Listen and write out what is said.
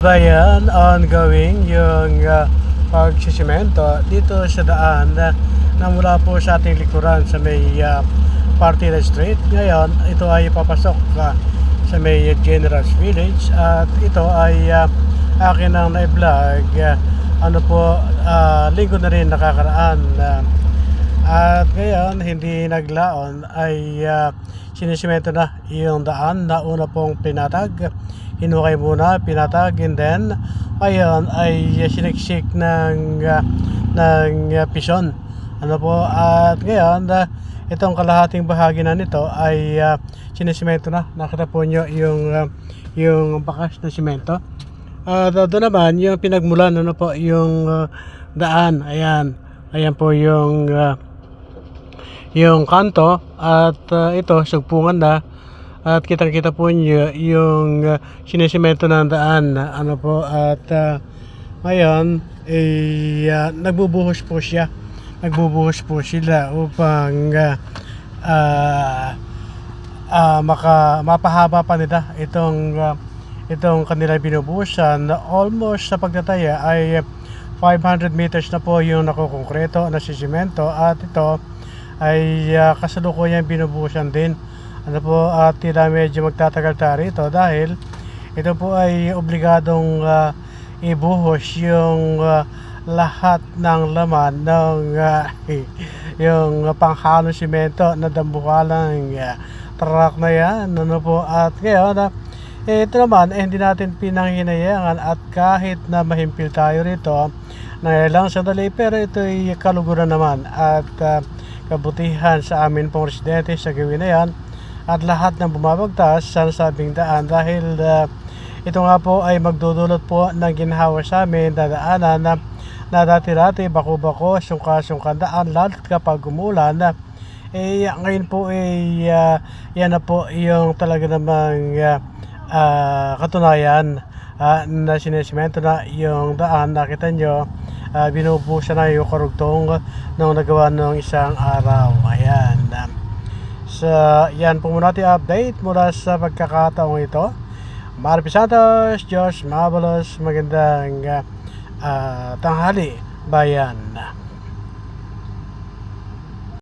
Bayan, ongoing yung pagsisimento dito sa daan na mula po sa ating likuran sa may Partida Street. Ngayon, ito ay papasok sa may General's Village at ito ay akin ang na-vlog linggo na rin nakakaraan. At ngayon, hindi naglaon ay sinisimento na yung daan na una pong pinatag. Hinukay muna, pinatag, and then ngayon ay siniksik ng pison. At ngayon, itong kalahating bahagi na nito ay sinisemento na. Nakita po nyo yung bakas na simento. Doon naman yung pinagmulan, yung daan. Ayan po yung kanto at ito sugpungan na. At kitang-kita po niyo yung sinisemento ng daan at ngayon nagbubuhos po sila upang mapahaba pa nila itong kanila binubuhusan. Almost sa pagtataya ay 500 meters na po yung nakukongkreto na sisemento at ito ay kasalukuyan binubuhusan din. At tila medyo magtatagal tayo rito dahil ito po ay obligadong ibuhos yung lahat ng laman ng yung panghalong simento na dambuhalang truck na yan. At ngayon ito naman hindi natin pinanghinayangan at kahit na mahimpil tayo rito na lang sandali, pero ito ay kaluguran naman at kabutihan sa amin pong residente sa gawin na yan at lahat ng bumabagtas sa nasabing daan dahil ito nga po ay magdudulot po ng ginhawa sa amin na daanan na dati-dati bako-bako, sungka-sungkan daan lalo kapag umulan. Ngayon po yan na po yung talaga namang katunayan na sinisemento na yung daan. Nakita nyo, binubusan na yung karugtong nung nagawa ng isang araw. So, yan po muna ating update mula sa pagkakataong ito. Marvin Santos, Josh Mabalos, magandang tanghali, bayan.